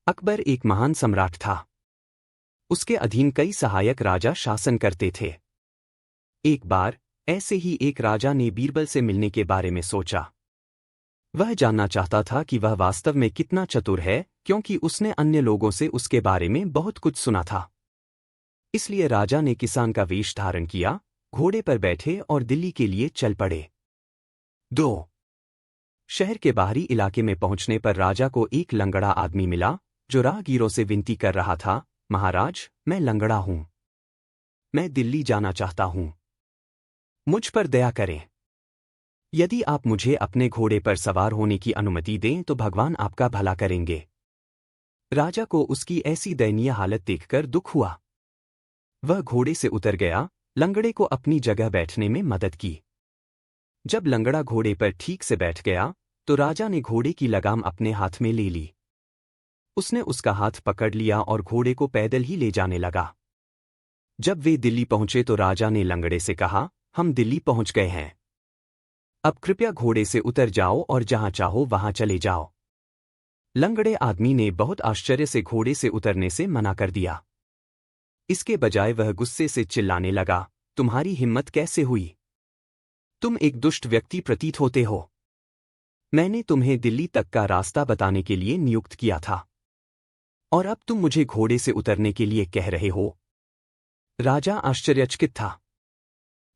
अकबर एक महान सम्राट था। उसके अधीन कई सहायक राजा शासन करते थे। एक बार ऐसे ही एक राजा ने बीरबल से मिलने के बारे में सोचा। वह जानना चाहता था कि वह वास्तव में कितना चतुर है, क्योंकि उसने अन्य लोगों से उसके बारे में बहुत कुछ सुना था। इसलिए राजा ने किसान का वेश धारण किया, घोड़े पर बैठे और दिल्ली के लिए चल पड़े। 2 शहर के बाहरी इलाके में पहुंचने पर राजा को एक लंगड़ा आदमी मिला, जो राहगीरों से विनती कर रहा था, महाराज, मैं लंगड़ा हूं। मैं दिल्ली जाना चाहता हूं। मुझ पर दया करें। यदि आप मुझे अपने घोड़े पर सवार होने की अनुमति दें तो भगवान आपका भला करेंगे। राजा को उसकी ऐसी दयनीय हालत देखकर दुख हुआ। वह घोड़े से उतर गया, लंगड़े को अपनी जगह बैठने में मदद की। जब लंगड़ा घोड़े पर ठीक से बैठ गया तो राजा ने घोड़े की लगाम अपने हाथ में ले ली। उसने उसका हाथ पकड़ लिया और घोड़े को पैदल ही ले जाने लगा। जब वे दिल्ली पहुंचे तो राजा ने लंगड़े से कहा, हम दिल्ली पहुंच गए हैं। अब कृपया घोड़े से उतर जाओ और जहां चाहो वहां चले जाओ। लंगड़े आदमी ने बहुत आश्चर्य से घोड़े से उतरने से मना कर दिया। इसके बजाय वह गुस्से से चिल्लाने लगा, तुम्हारी हिम्मत कैसे हुई? तुम एक दुष्ट व्यक्ति प्रतीत होते हो। मैंने तुम्हें दिल्ली तक का रास्ता बताने के लिए नियुक्त किया था, और अब तुम मुझे घोड़े से उतरने के लिए कह रहे हो। राजा आश्चर्यचकित था।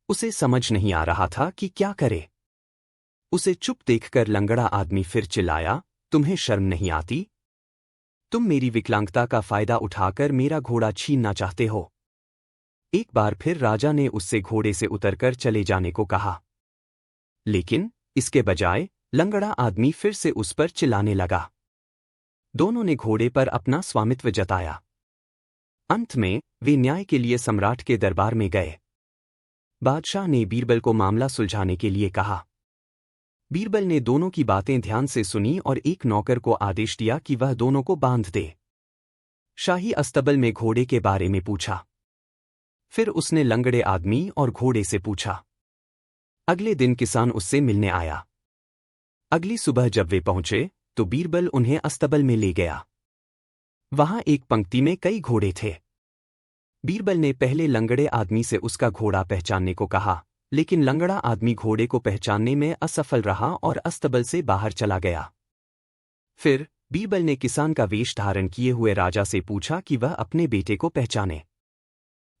उसे समझ नहीं आ रहा था कि क्या करे। उसे चुप देखकर लंगड़ा आदमी फिर चिल्लाया, तुम्हें शर्म नहीं आती? तुम मेरी विकलांगता का फायदा उठाकर मेरा घोड़ा छीनना चाहते हो। एक बार फिर राजा ने उससे घोड़े से उतरकर चले जाने को कहा, लेकिन इसके बजाय लंगड़ा आदमी फिर से उस पर चिल्लाने लगा। दोनों ने घोड़े पर अपना स्वामित्व जताया। अंत में वे न्याय के लिए सम्राट के दरबार में गए। बादशाह ने बीरबल को मामला सुलझाने के लिए कहा। बीरबल ने दोनों की बातें ध्यान से सुनी और एक नौकर को आदेश दिया कि वह दोनों को बांध दे। शाही अस्तबल में घोड़े के बारे में पूछा। फिर उसने लंगड़े आदमी और घोड़े से पूछा। अगले दिन किसान उससे मिलने आया। अगली सुबह जब वे पहुंचे तो बीरबल उन्हें अस्तबल में ले गया। वहां एक पंक्ति में कई घोड़े थे। बीरबल ने पहले लंगड़े आदमी से उसका घोड़ा पहचानने को कहा, लेकिन लंगड़ा आदमी घोड़े को पहचानने में असफल रहा और अस्तबल से बाहर चला गया। फिर बीरबल ने किसान का वेश धारण किए हुए राजा से पूछा कि वह अपने बेटे को पहचाने।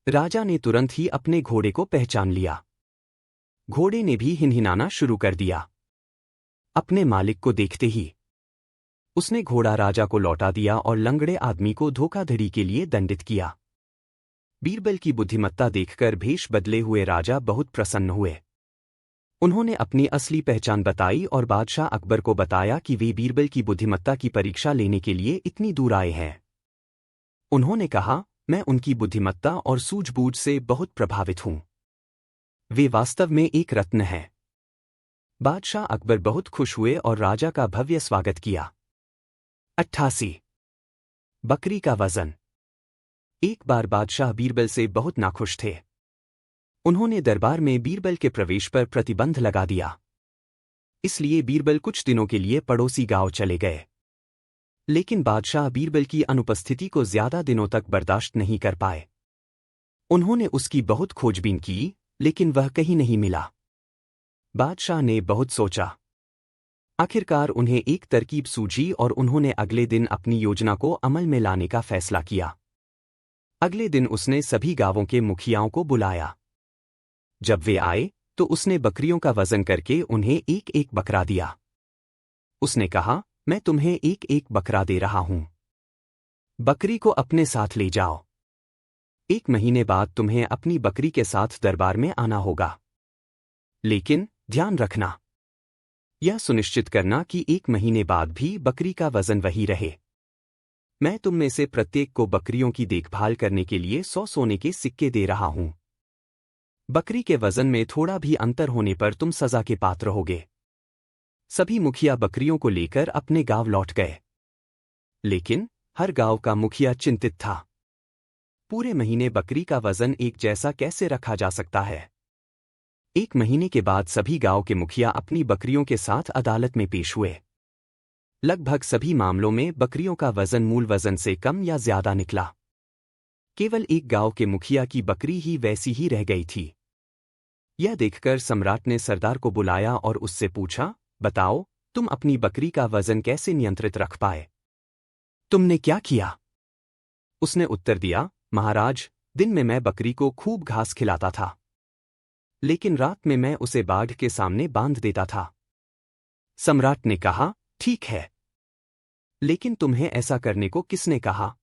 राजा ने तुरंत ही अपने घोड़े को पहचान लिया। घोड़े ने भी हिनहिनाना शुरू कर दिया। अपने मालिक को देखते ही उसने घोड़ा राजा को लौटा दिया और लंगड़े आदमी को धोखाधड़ी के लिए दंडित किया। बीरबल की बुद्धिमत्ता देखकर भेष बदले हुए राजा बहुत प्रसन्न हुए। उन्होंने अपनी असली पहचान बताई और बादशाह अकबर को बताया कि वे बीरबल की बुद्धिमत्ता की परीक्षा लेने के लिए इतनी दूर आए हैं। उन्होंने कहा, मैं उनकी बुद्धिमत्ता और सूझबूझ से बहुत प्रभावित हूं। वे वास्तव में एक रत्न हैं। बादशाह अकबर बहुत खुश हुए और राजा का भव्य स्वागत किया। 88 बकरी का वजन। एक बार बादशाह बीरबल से बहुत नाखुश थे। उन्होंने दरबार में बीरबल के प्रवेश पर प्रतिबंध लगा दिया। इसलिए बीरबल कुछ दिनों के लिए पड़ोसी गांव चले गए। लेकिन बादशाह बीरबल की अनुपस्थिति को ज्यादा दिनों तक बर्दाश्त नहीं कर पाए। उन्होंने उसकी बहुत खोजबीन की, लेकिन वह कहीं नहीं मिला। बादशाह ने बहुत सोचा। आखिरकार उन्हें एक तरकीब सूझी और उन्होंने अगले दिन अपनी योजना को अमल में लाने का फैसला किया। अगले दिन उसने सभी गांवों के मुखियाओं को बुलाया। जब वे आए तो उसने बकरियों का वजन करके उन्हें एक एक बकरा दिया। उसने कहा, मैं तुम्हें एक एक बकरा दे रहा हूं। बकरी को अपने साथ ले जाओ। 1 महीने बाद तुम्हें अपनी बकरी के साथ दरबार में आना होगा। लेकिन ध्यान रखना, यह सुनिश्चित करना कि 1 महीने बाद भी बकरी का वजन वही रहे। मैं तुम में से प्रत्येक को बकरियों की देखभाल करने के लिए 100 सोने के सिक्के दे रहा हूं। बकरी के वजन में थोड़ा भी अंतर होने पर तुम सजा के पात्र होगे। सभी मुखिया बकरियों को लेकर अपने गांव लौट गए। लेकिन हर गांव का मुखिया चिंतित था। पूरे महीने बकरी का वजन एक जैसा कैसे रखा जा सकता है? 1 महीने के बाद सभी गांव के मुखिया अपनी बकरियों के साथ अदालत में पेश हुए। लगभग सभी मामलों में बकरियों का वजन मूल वजन से कम या ज्यादा निकला। केवल एक गांव के मुखिया की बकरी ही वैसी ही रह गई थी। यह देखकर सम्राट ने सरदार को बुलाया और उससे पूछा, बताओ, तुम अपनी बकरी का वजन कैसे नियंत्रित रख पाए? तुमने क्या किया? उसने उत्तर दिया, महाराज, दिन में मैं बकरी को खूब घास खिलाता था, लेकिन रात में मैं उसे बाघ के सामने बांध देता था। सम्राट ने कहा, ठीक है, लेकिन तुम्हें ऐसा करने को किसने कहा?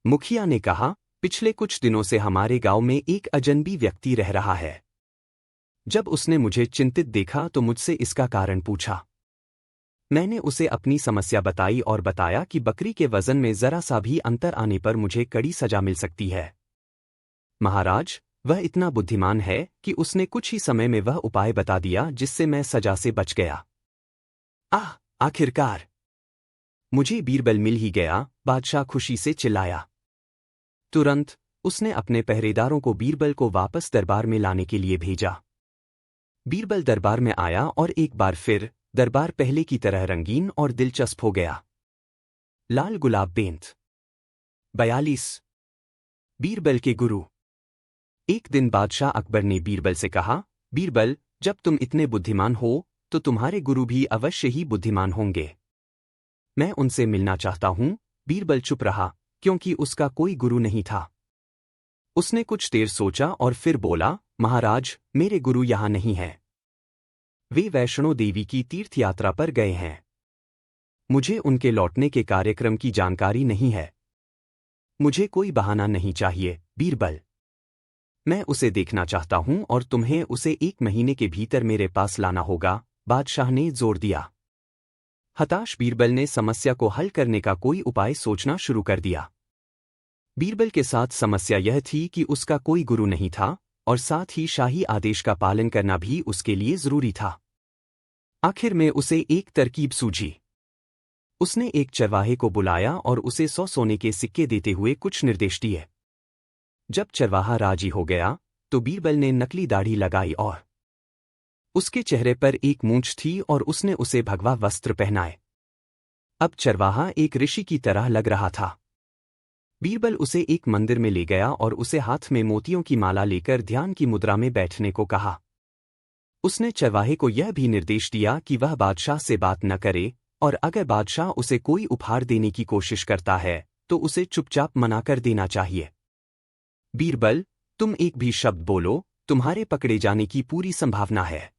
मुखिया ने कहा, पिछले कुछ दिनों से हमारे गांव में एक अजनबी व्यक्ति रह रहा है। जब उसने मुझे चिंतित देखा तो मुझसे इसका कारण पूछा। मैंने उसे अपनी समस्या बताई और बताया कि बकरी के वजन में जरा सा भी अंतर आने पर मुझे कड़ी सजा मिल सकती है। महाराज, वह इतना बुद्धिमान है कि उसने कुछ ही समय में वह उपाय बता दिया जिससे मैं सजा से बच गया। आह, आखिरकार मुझे बीरबल मिल ही गया, बादशाह खुशी से चिल्लाया। तुरंत उसने अपने पहरेदारों को बीरबल को वापस दरबार में लाने के लिए भेजा। बीरबल दरबार में आया और एक बार फिर दरबार पहले की तरह रंगीन और दिलचस्प हो गया। लाल गुलाब बेंत 42। बीरबल के गुरु। एक दिन बादशाह अकबर ने बीरबल से कहा, बीरबल, जब तुम इतने बुद्धिमान हो तो तुम्हारे गुरु भी अवश्य ही बुद्धिमान होंगे। मैं उनसे मिलना चाहता हूं। बीरबल चुप रहा, क्योंकि उसका कोई गुरु नहीं था। उसने कुछ देर सोचा और फिर बोला, महाराज, मेरे गुरु यहां नहीं हैं। वे वैष्णो देवी की तीर्थ यात्रा पर गए हैं। मुझे उनके लौटने के कार्यक्रम की जानकारी नहीं है। मुझे कोई बहाना नहीं चाहिए, बीरबल। मैं उसे देखना चाहता हूं और तुम्हें उसे 1 महीने के भीतर मेरे पास लाना होगा, बादशाह ने जोर दिया। हताश बीरबल ने समस्या को हल करने का कोई उपाय सोचना शुरू कर दिया। बीरबल के साथ समस्या यह थी कि उसका कोई गुरु नहीं था और साथ ही शाही आदेश का पालन करना भी उसके लिए जरूरी था। आखिर में उसे एक तरकीब सूझी। उसने एक चरवाहे को बुलाया और उसे 100 सोने के सिक्के देते हुए कुछ निर्देश दिए। जब चरवाहा राजी हो गया तो बीरबल ने नकली दाढ़ी लगाई और उसके चेहरे पर एक मूंछ थी और उसने उसे भगवा वस्त्र पहनाए। अब चरवाहा एक ऋषि की तरह लग रहा था। बीरबल उसे एक मंदिर में ले गया और उसे हाथ में मोतियों की माला लेकर ध्यान की मुद्रा में बैठने को कहा। उसने चरवाहे को यह भी निर्देश दिया कि वह बादशाह से बात न करे और अगर बादशाह उसे कोई उपहार देने की कोशिश करता है तो उसे चुपचाप मना कर देना चाहिए। बीरबल, तुम एक भी शब्द बोलो, तुम्हारे पकड़े जाने की पूरी संभावना है।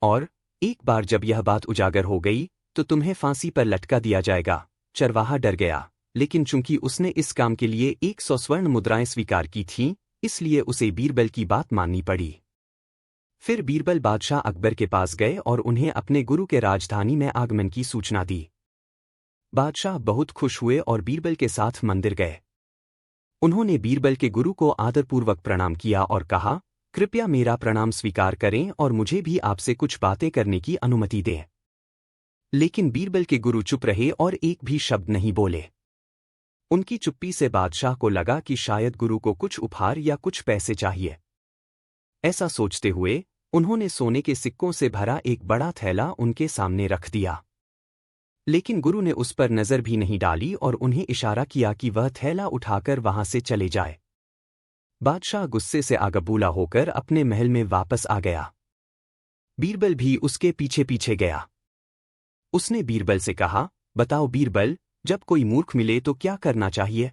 और एक बार जब यह बात उजागर हो गई तो तुम्हें फांसी पर लटका दिया जाएगा। चरवाहा डर गया, लेकिन चूंकि उसने इस काम के लिए 100 स्वर्ण मुद्राएं स्वीकार की थीं, इसलिए उसे बीरबल की बात माननी पड़ी। फिर बीरबल बादशाह अकबर के पास गए और उन्हें अपने गुरु के राजधानी में आगमन की सूचना दी। बादशाह बहुत खुश हुए और बीरबल के साथ मंदिर गए। उन्होंने बीरबल के गुरु को आदरपूर्वक प्रणाम किया और कहा, कृपया मेरा प्रणाम स्वीकार करें और मुझे भी आपसे कुछ बातें करने की अनुमति दें। लेकिन बीरबल के गुरु चुप रहे और एक भी शब्द नहीं बोले। उनकी चुप्पी से बादशाह को लगा कि शायद गुरु को कुछ उपहार या कुछ पैसे चाहिए। ऐसा सोचते हुए उन्होंने सोने के सिक्कों से भरा एक बड़ा थैला उनके सामने रख दिया। लेकिन गुरु ने उस पर नजर भी नहीं डाली और उन्हें इशारा किया कि वह थैला उठाकर वहां से चले जाए। बादशाह गुस्से से आगबूला होकर अपने महल में वापस आ गया। बीरबल भी उसके पीछे पीछे गया। उसने बीरबल से कहा, बताओ बीरबल, जब कोई मूर्ख मिले तो क्या करना चाहिए?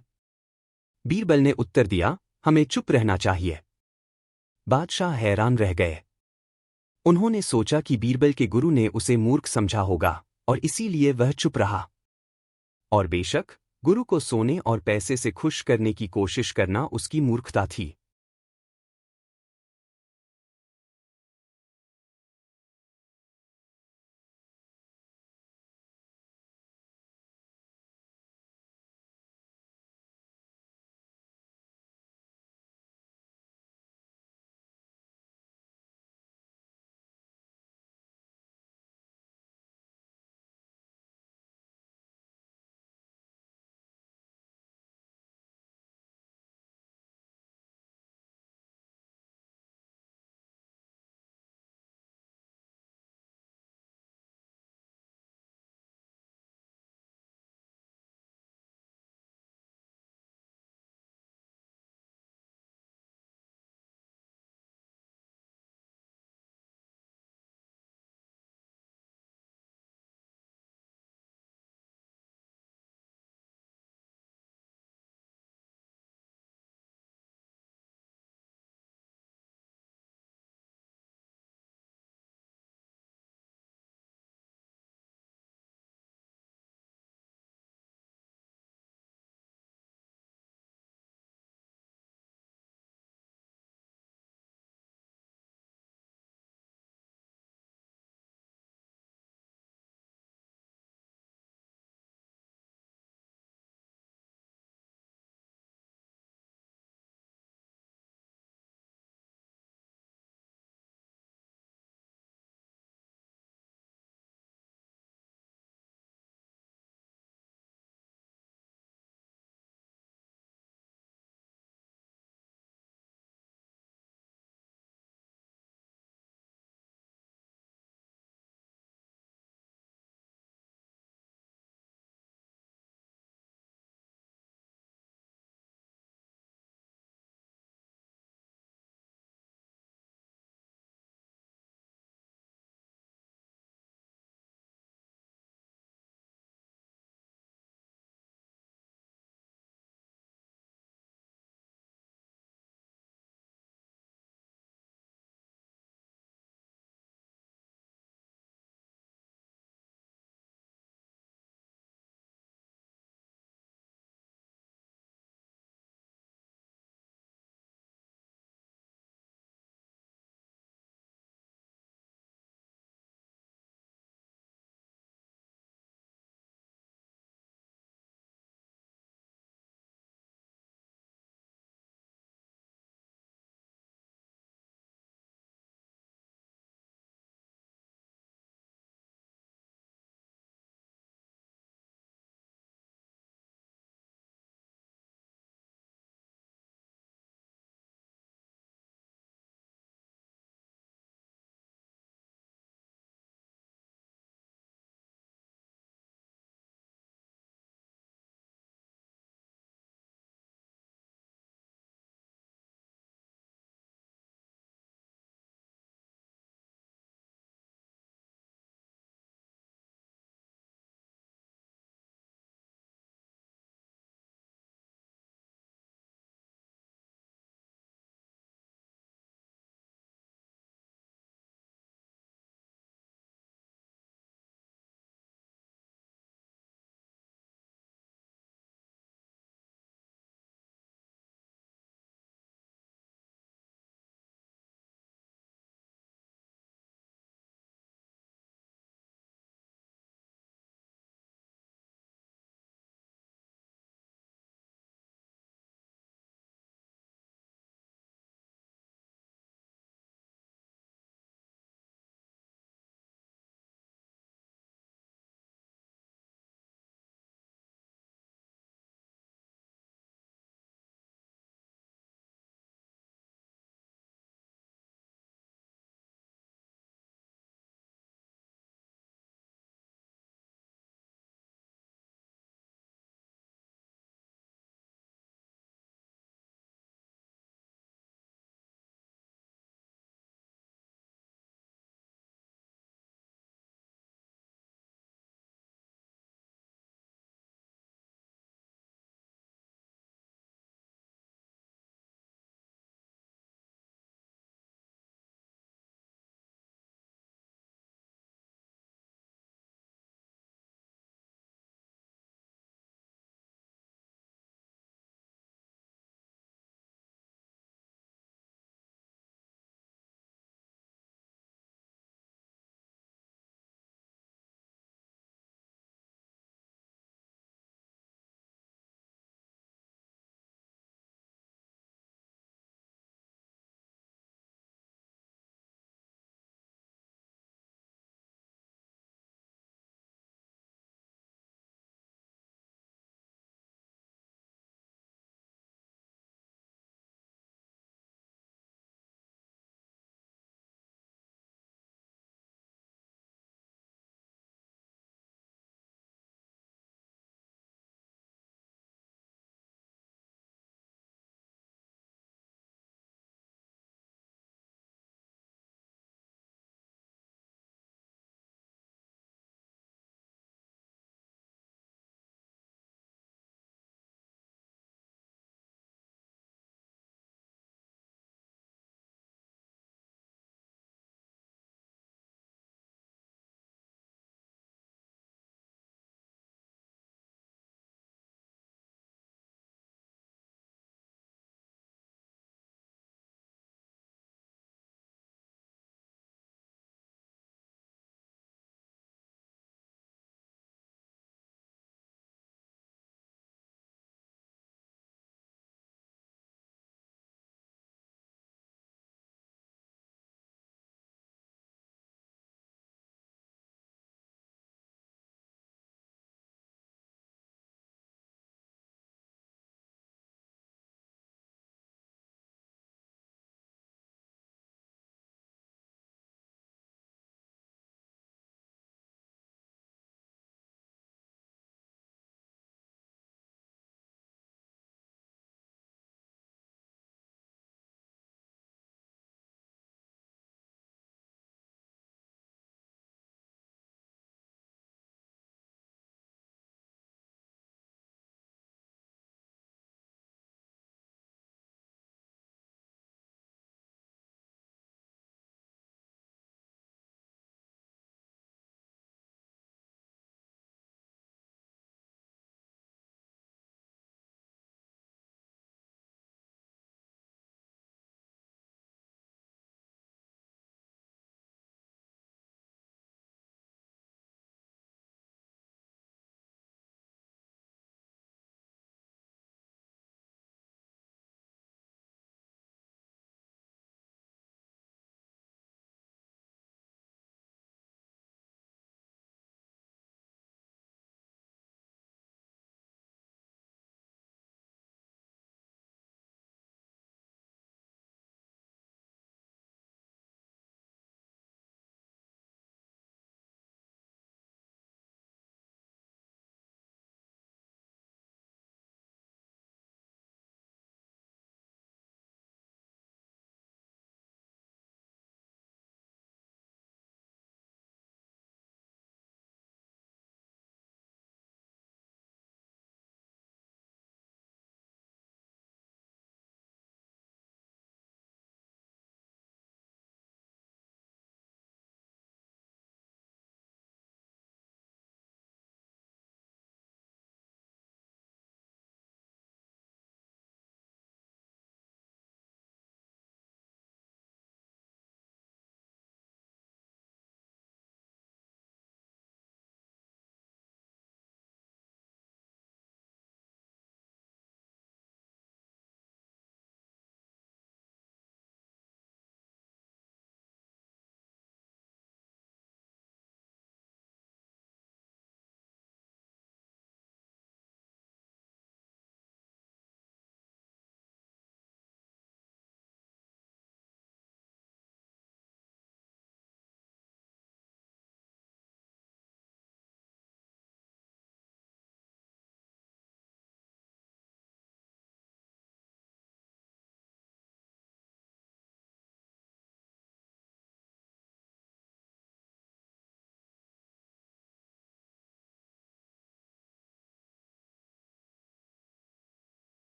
बीरबल ने उत्तर दिया, हमें चुप रहना चाहिए। बादशाह हैरान रह गए। उन्होंने सोचा कि बीरबल के गुरु ने उसे मूर्ख समझा होगा और इसीलिए वह चुप रहा। और बेशक, गुरु को सोने और पैसे से खुश करने की कोशिश करना उसकी मूर्खता थी।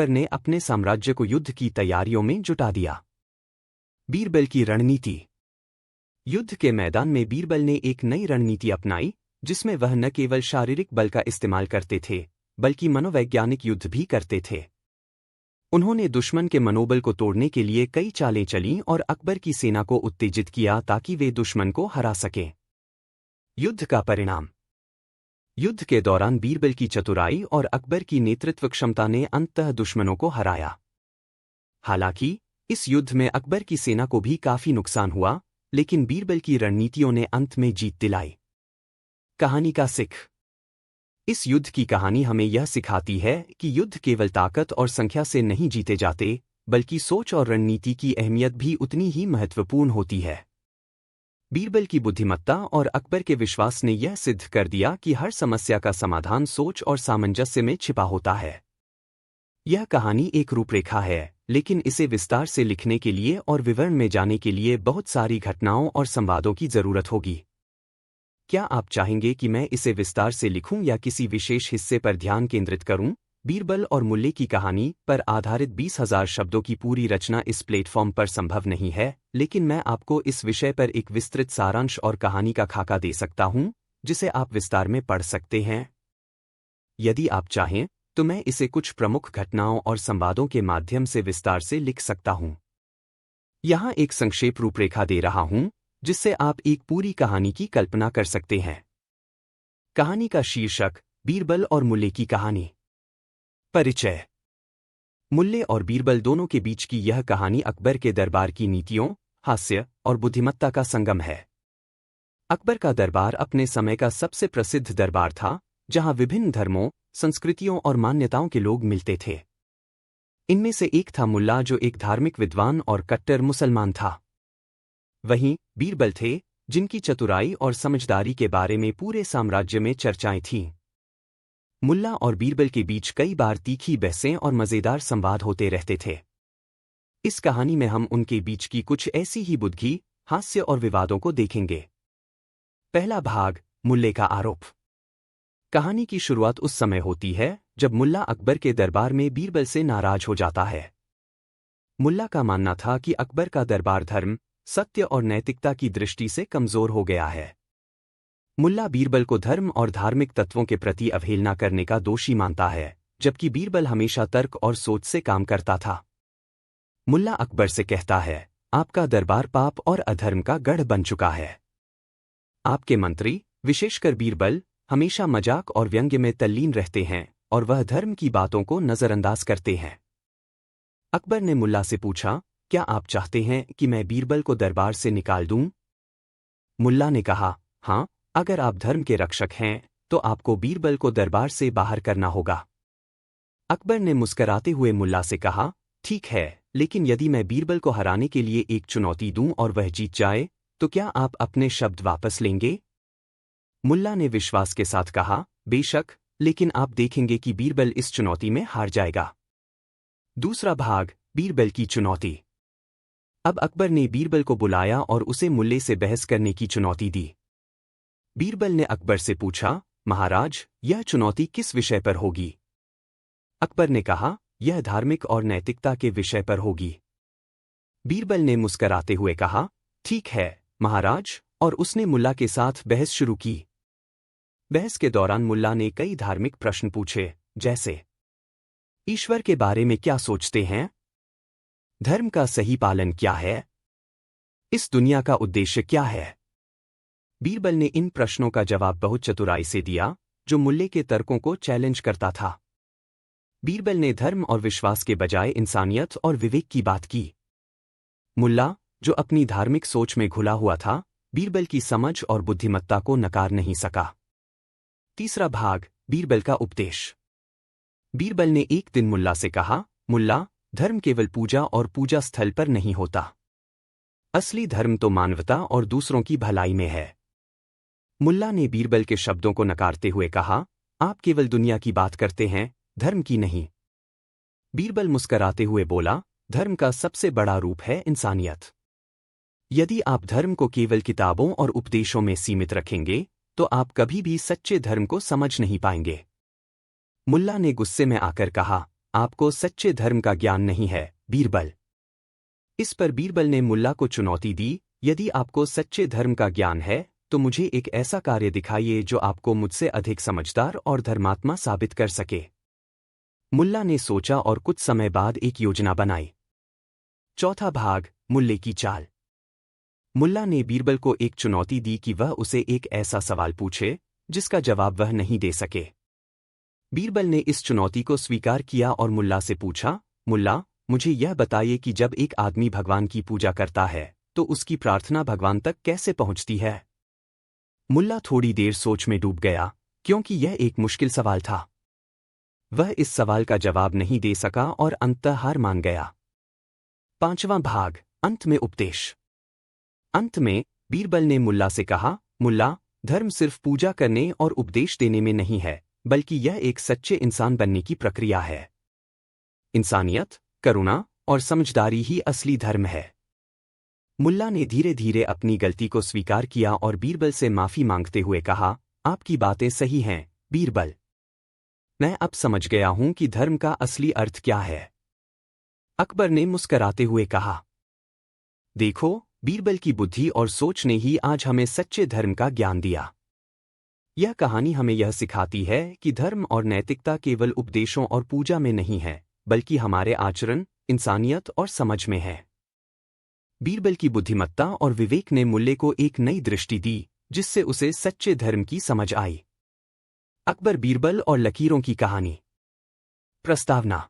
ने अपने साम्राज्य को युद्ध की तैयारियों में जुटा दिया। बीरबल की रणनीति। युद्ध के मैदान में बीरबल ने एक नई रणनीति अपनाई, जिसमें वह न केवल शारीरिक बल का इस्तेमाल करते थे, बल्कि मनोवैज्ञानिक युद्ध भी करते थे। उन्होंने दुश्मन के मनोबल को तोड़ने के लिए कई चालें चलीं और अकबर की सेना को उत्तेजित किया ताकि वे दुश्मन को हरा सकें। युद्ध का परिणाम। युद्ध के दौरान बीरबल की चतुराई और अकबर की नेतृत्व क्षमता ने अंततः दुश्मनों को हराया। हालांकि इस युद्ध में अकबर की सेना को भी काफी नुकसान हुआ, लेकिन बीरबल की रणनीतियों ने अंत में जीत दिलाई। कहानी का सीख। इस युद्ध की कहानी हमें यह सिखाती है कि युद्ध केवल ताकत और संख्या से नहीं जीते जाते, बल्कि सोच और रणनीति की अहमियत भी उतनी ही महत्वपूर्ण होती है। बीरबल की बुद्धिमत्ता और अकबर के विश्वास ने यह सिद्ध कर दिया कि हर समस्या का समाधान सोच और सामंजस्य में छिपा होता है। यह कहानी एक रूपरेखा है, लेकिन इसे विस्तार से लिखने के लिए और विवरण में जाने के लिए बहुत सारी घटनाओं और संवादों की जरूरत होगी। क्या आप चाहेंगे कि मैं इसे विस्तार से लिखूं या किसी विशेष हिस्से पर ध्यान केंद्रित करूं? बीरबल और मुल्ले की कहानी पर आधारित 20,000 शब्दों की पूरी रचना इस प्लेटफॉर्म पर संभव नहीं है, लेकिन मैं आपको इस विषय पर एक विस्तृत सारांश और कहानी का खाका दे सकता हूं, जिसे आप विस्तार में पढ़ सकते हैं। यदि आप चाहें तो मैं इसे कुछ प्रमुख घटनाओं और संवादों के माध्यम से विस्तार से लिख सकता हूं। यहां एक संक्षेप रूपरेखा दे रहा हूं, जिससे आप एक पूरी कहानी की कल्पना कर सकते हैं। कहानी का शीर्षक: बीरबल और मुल्ले की कहानी। परिचय। मुल्ले और बीरबल दोनों के बीच की यह कहानी अकबर के दरबार की नीतियों, हास्य और बुद्धिमत्ता का संगम है। अकबर का दरबार अपने समय का सबसे प्रसिद्ध दरबार था, जहां विभिन्न धर्मों, संस्कृतियों और मान्यताओं के लोग मिलते थे। इनमें से एक था मुल्ला, जो एक धार्मिक विद्वान और कट्टर मुसलमान था। वहीं बीरबल थे, जिनकी चतुराई और समझदारी के बारे में पूरे साम्राज्य में चर्चाएं थीं। मुल्ला और बीरबल के बीच कई बार तीखी बहसें और मजेदार संवाद होते रहते थे। इस कहानी में हम उनके बीच की कुछ ऐसी ही बुद्धि, हास्य और विवादों को देखेंगे। पहला भाग: मुल्ले का आरोप। कहानी की शुरुआत उस समय होती है जब मुल्ला अकबर के दरबार में बीरबल से नाराज हो जाता है। मुल्ला का मानना था कि अकबर का दरबार धर्म, सत्य और नैतिकता की दृष्टि से कमजोर हो गया है। मुल्ला बीरबल को धर्म और धार्मिक तत्वों के प्रति अवहेलना करने का दोषी मानता है, जबकि बीरबल हमेशा तर्क और सोच से काम करता था। मुल्ला अकबर से कहता है, आपका दरबार पाप और अधर्म का गढ़ बन चुका है। आपके मंत्री, विशेषकर बीरबल, हमेशा मजाक और व्यंग्य में तल्लीन रहते हैं और वह धर्म की बातों को नजरअंदाज करते हैं। अकबर ने मुल्ला से पूछा, क्या आप चाहते हैं कि मैं बीरबल को दरबार से निकाल दूं? मुल्ला ने कहा, हाँ, अगर आप धर्म के रक्षक हैं तो आपको बीरबल को दरबार से बाहर करना होगा। अकबर ने मुस्कराते हुए मुल्ला से कहा, ठीक है, लेकिन यदि मैं बीरबल को हराने के लिए एक चुनौती दूं और वह जीत जाए, तो क्या आप अपने शब्द वापस लेंगे? मुल्ला ने विश्वास के साथ कहा, बेशक, लेकिन आप देखेंगे कि बीरबल इस चुनौती में हार जाएगा। दूसरा भाग: बीरबल की चुनौती। अब अकबर ने बीरबल को बुलाया और उसे मुल्ले से बहस करने की चुनौती दी। बीरबल ने अकबर से पूछा, महाराज, यह चुनौती किस विषय पर होगी? अकबर ने कहा, यह धार्मिक और नैतिकता के विषय पर होगी। बीरबल ने मुस्कराते हुए कहा, ठीक है, महाराज, और उसने मुल्ला के साथ बहस शुरू की। बहस के दौरान मुल्ला ने कई धार्मिक प्रश्न पूछे, जैसे, ईश्वर के बारे में क्या सोचते हैं? धर्म का सही पालन क्या है? इस दुनिया का उद्देश्य क्या है? बीरबल ने इन प्रश्नों का जवाब बहुत चतुराई से दिया, जो मुल्ले के तर्कों को चैलेंज करता था। बीरबल ने धर्म और विश्वास के बजाय इंसानियत और विवेक की बात की। मुल्ला, जो अपनी धार्मिक सोच में घुला हुआ था, बीरबल की समझ और बुद्धिमत्ता को नकार नहीं सका। तीसरा भाग: बीरबल का उपदेश। बीरबल ने एक दिन मुल्ला से कहा, मुल्ला, धर्म केवल पूजा और पूजा स्थल पर नहीं होता। असली धर्म तो मानवता और दूसरों की भलाई में है। मुल्ला ने बीरबल के शब्दों को नकारते हुए कहा, आप केवल दुनिया की बात करते हैं, धर्म की नहीं। बीरबल मुस्कराते हुए बोला, धर्म का सबसे बड़ा रूप है इंसानियत। यदि आप धर्म को केवल किताबों और उपदेशों में सीमित रखेंगे, तो आप कभी भी सच्चे धर्म को समझ नहीं पाएंगे। मुल्ला ने गुस्से में आकर कहा, आपको सच्चे धर्म का ज्ञान नहीं है, बीरबल। इस पर बीरबल ने मुल्ला को चुनौती दी, यदि आपको सच्चे धर्म का ज्ञान है तो मुझे एक ऐसा कार्य दिखाइए जो आपको मुझसे अधिक समझदार और धर्मात्मा साबित कर सके। मुल्ला ने सोचा और कुछ समय बाद एक योजना बनाई। चौथा भाग, मुल्ले की चाल। मुल्ला ने बीरबल को एक चुनौती दी कि वह उसे एक ऐसा सवाल पूछे जिसका जवाब वह नहीं दे सके। बीरबल ने इस चुनौती को स्वीकार किया और मुल्ला से पूछा, मुल्ला, मुझे यह बताइए कि जब एक आदमी भगवान की पूजा करता है तो उसकी प्रार्थना भगवान तक कैसे पहुंचती है? मुल्ला थोड़ी देर सोच में डूब गया, क्योंकि यह एक मुश्किल सवाल था। वह इस सवाल का जवाब नहीं दे सका और अंततः हार मान गया। पांचवां भाग, अंत में उपदेश। अंत में बीरबल ने मुल्ला से कहा, मुल्ला, धर्म सिर्फ पूजा करने और उपदेश देने में नहीं है, बल्कि यह एक सच्चे इंसान बनने की प्रक्रिया है। इंसानियत, करुणा और समझदारी ही असली धर्म है। मुल्ला ने धीरे धीरे अपनी गलती को स्वीकार किया और बीरबल से माफी मांगते हुए कहा, आपकी बातें सही हैं, बीरबल। मैं अब समझ गया हूं कि धर्म का असली अर्थ क्या है। अकबर ने मुस्कराते हुए कहा, देखो, बीरबल की बुद्धि और सोच ने ही आज हमें सच्चे धर्म का ज्ञान दिया। यह कहानी हमें यह सिखाती है कि धर्म और नैतिकता केवल उपदेशों और पूजा में नहीं है, बल्कि हमारे आचरण, इंसानियत और समझ में है। बीरबल की बुद्धिमत्ता और विवेक ने मुल्ले को एक नई दृष्टि दी, जिससे उसे सच्चे धर्म की समझ आई। अकबर, बीरबल और लकीरों की कहानी। प्रस्तावना।